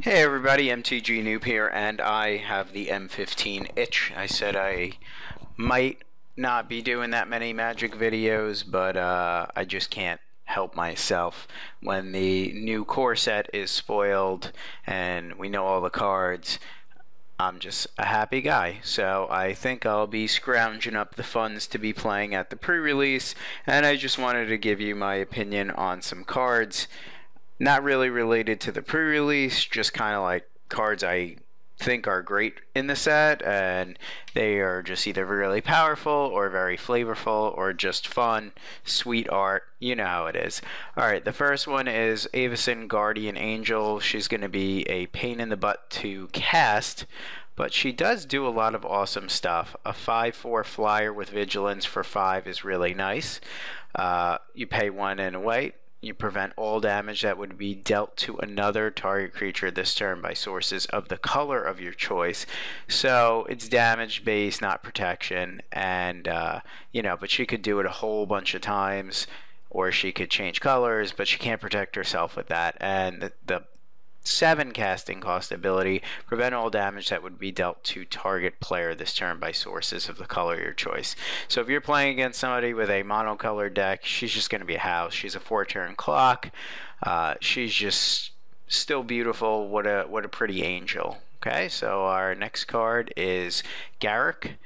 Hey everybody, MTG Noob here, and I have the M15 itch. I said I might not be doing that many Magic videos, but I just can't help myself. When the new core set is spoiled and we know all the cards, I'm just a happy guy. So I think I'll be scrounging up the funds to be playing at the pre-release, and I just wanted to give you my opinion on some cards. Not really related to the pre-release, just kind of like cards I think are great in the set, and they are just either really powerful or very flavorful or just fun, sweet art. You know how it is. Alright, the first one is Avacyn Guardian Angel. She's going to be a pain in the butt to cast, but she does do a lot of awesome stuff. A 5/4 flyer with vigilance for 5 is really nice. You pay 1 and a white. You prevent all damage that would be dealt to another target creature this turn by sources of the color of your choice. So it's damage based, not protection. And, but she could do it a whole bunch of times, or she could change colors, but she can't protect herself with that. And the 7 casting cost ability, prevent all damage that would be dealt to target player this turn by sources of the color of your choice. So if you're playing against somebody with a monocolored deck, she's just going to be a house. She's a 4-turn clock. She's just still beautiful. What a pretty angel. Okay, so our next card is Garrick,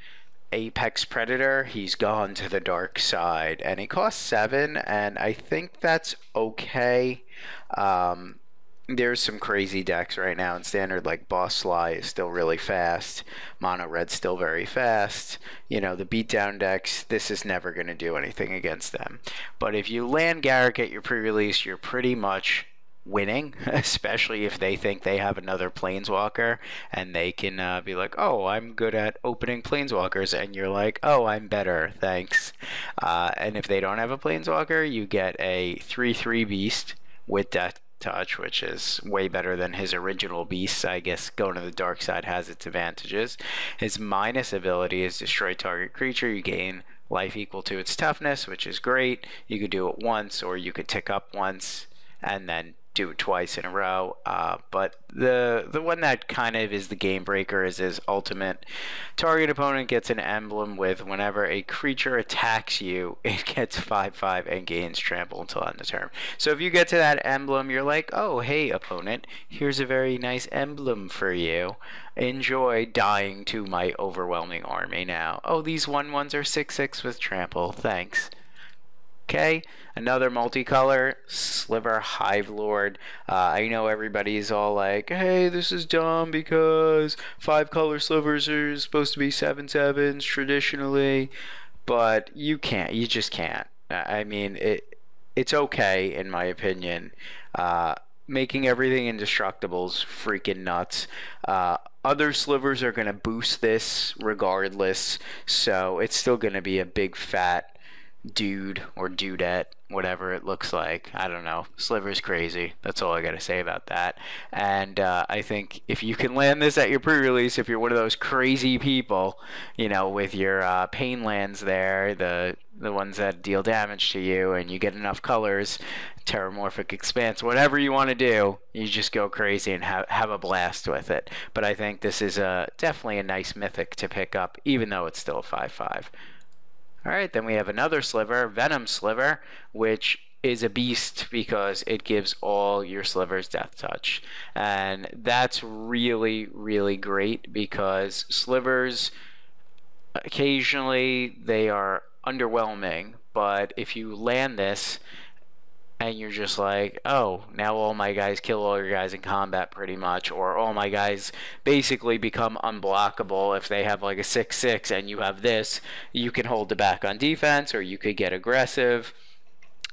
Apex Predator. He's gone to the dark side, and he costs 7, and I think that's okay. There's some crazy decks right now in standard, like Boss Sly is still really fast, Mono Red's still very fast. The beatdown decks, this is never going to do anything against them. But if you land Garrick at your pre-release, you're pretty much winning, especially if they think they have another Planeswalker and they can be like, oh, I'm good at opening Planeswalkers, and you're like, oh, I'm better, thanks. And if they don't have a Planeswalker, you get a 3/3 Beast with Death Touch, which is way better than his original beasts. I guess going to the dark side has its advantages. His minus ability is destroy target creature. You gain life equal to its toughness, which is great. You could do it once, or you could tick up once and then do it twice in a row. But the one that kind of is the game breaker is his ultimate. Target opponent gets an emblem with whenever a creature attacks you, it gets 5/5 and gains trample until end of turn. So if you get to that emblem, you're like, oh, hey, opponent, here's a very nice emblem for you. Enjoy dying to my overwhelming army now. Oh, these 1/1s are 6/6 with trample. Thanks. Okay, another multicolor, Sliver Hive Lord. I know everybody's all like, hey, this is dumb because 5-color slivers are supposed to be 7/7s traditionally, but you just can't. I mean, it's okay, in my opinion. Making everything indestructible is freaking nuts. Other slivers are going to boost this regardless, so it's still going to be a big fat dude or dudette, whatever it looks like. I don't know. Sliver's crazy. That's all I gotta say about that. And I think if you can land this at your pre-release, if you're one of those crazy people, with your pain lands there, the ones that deal damage to you, and you get enough colors, Terramorphic Expanse, whatever you want to do, you just go crazy and have a blast with it. But I think this is definitely a nice mythic to pick up, even though it's still a 5/5. Alright, then we have another sliver, Venom Silver, which is a beast because it gives all your slivers Death Touch. And that's really, really great because slivers, occasionally they are underwhelming, but if you land this and you're just like, oh, now all my guys kill all your guys in combat pretty much, or all my guys basically become unblockable. If they have like a 6/6 and you have this, you can hold it back on defense, or you could get aggressive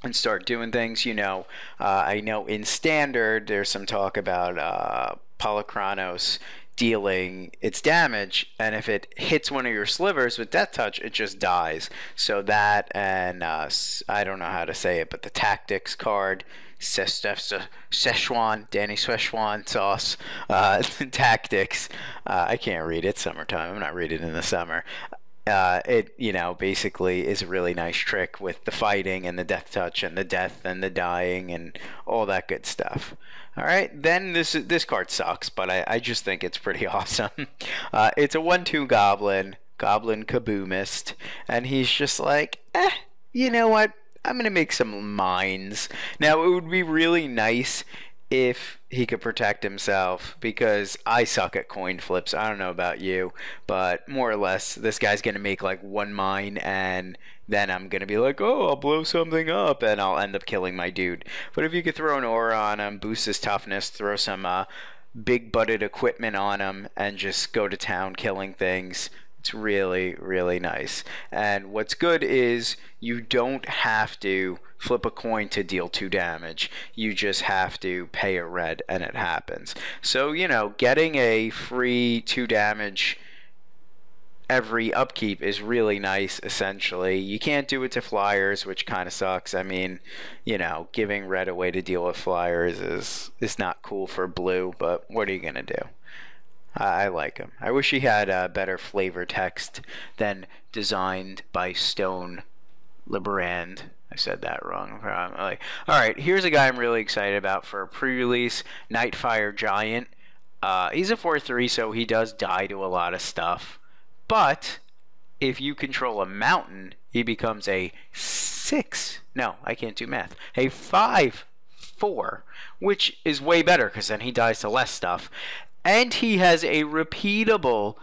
and start doing things. I know in standard there's some talk about Polychronos dealing its damage, and if it hits one of your slivers with Death Touch, it just dies. So that, and I don't know how to say it, but the Tactics card, Szechuan, Danny Szechuan sauce, Tactics, I can't read it, summertime, I'm not reading in the summer. It, basically is a really nice trick with the fighting and the Death Touch and the death and the dying and all that good stuff. Alright, then this card sucks, but I just think it's pretty awesome. It's a 1/2 Goblin, Goblin Kaboomist, and he's just like, you know what? I'm gonna make some mines. Now, it would be really nice if he could protect himself, because I suck at coin flips. I don't know about you, but more or less, this guy's gonna make like one mine, and then I'm gonna be like, oh, I'll blow something up, and I'll end up killing my dude. But if you could throw an aura on him, boost his toughness, throw some big butted equipment on him, and just go to town killing things, it's really, really nice. And what's good is you don't have to flip a coin to deal 2 damage. You just have to pay a red and it happens. So, you know, getting a free 2 damage every upkeep is really nice, essentially. You can't do it to flyers, which kind of sucks. I mean, you know, giving red away to deal with flyers is not cool for blue, but what are you going to do? I like him. I wish he had a better flavor text than designed by Stone Librand. I said that wrong. Alright, here's a guy I'm really excited about for a pre-release, Nightfire Giant. He's a 4/3, so he does die to a lot of stuff. But if you control a mountain, he becomes a 6. No, I can't do math. A 5/4, which is way better because then he dies to less stuff. And he has a repeatable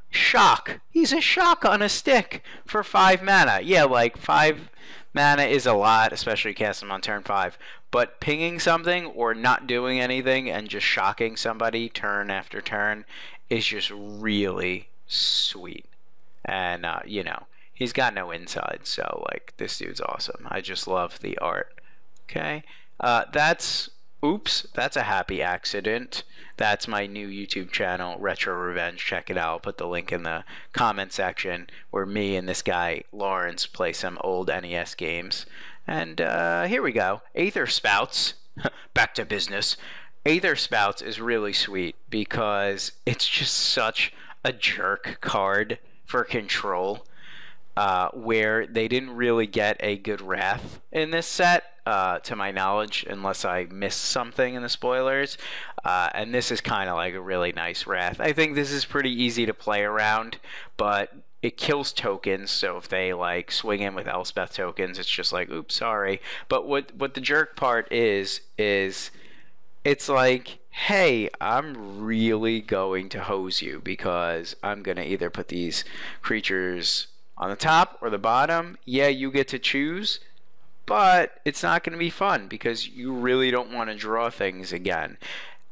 shock. He's a shock on a stick for 5 mana. Yeah, like 5 mana is a lot, especially cast him on turn 5. But pinging something or not doing anything and just shocking somebody turn after turn is just really sweet. And, you know, he's got no inside, so, like, this dude's awesome. I just love the art. Okay? Oops, that's a happy accident. That's my new YouTube channel, Retro Revenge. Check it out. I'll put the link in the comment section where me and this guy, Lawrence, play some old NES games. And here we go. Aether Spouts. Back to business. Aether Spouts is really sweet because it's just such a jerk card for control, where they didn't really get a good Wrath in this set. To my knowledge, unless I missed something in the spoilers. And this is kind of like a really nice Wrath. I think this is pretty easy to play around, but it kills tokens, so if they like swing in with Elspeth tokens, it's just like, oops, sorry. But what the jerk part is it's like, hey, I'm really going to hose you because I'm going to either put these creatures on the top or the bottom. Yeah, you get to choose. But it's not going to be fun because you really don't want to draw things again.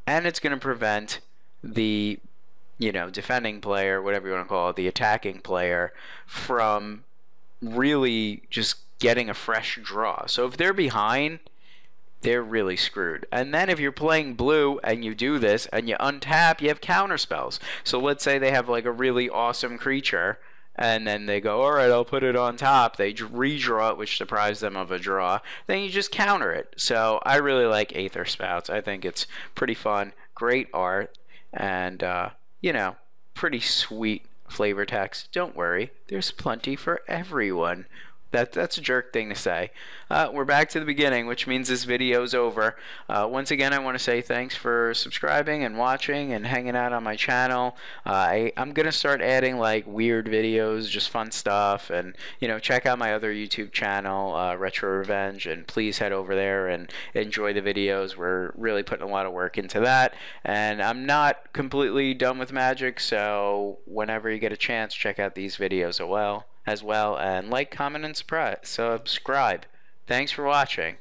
And it's going to prevent the, you know, defending player, whatever you want to call it, the attacking player, from really just getting a fresh draw. So if they're behind, they're really screwed. And then if you're playing blue and you do this and you untap, you have counter spells. So let's say they have like a really awesome creature, and then they go, alright, I'll put it on top. They redraw it, which deprives them of a draw. Then you just counter it. So I really like Aether Spouts. I think it's pretty fun. Great art. And, you know, pretty sweet flavor text. Don't worry. There's plenty for everyone. That's a jerk thing to say. We're back to the beginning, which means this video is over. Once again, I want to say thanks for subscribing and watching and hanging out on my channel. I'm going to start adding like weird videos, just fun stuff, and you know, check out my other YouTube channel, Retro Revenge, and please head over there and enjoy the videos. We're really putting a lot of work into that, and I'm not completely done with Magic, so whenever you get a chance, check out these videos as well, and like, comment, and subscribe. Thanks for watching.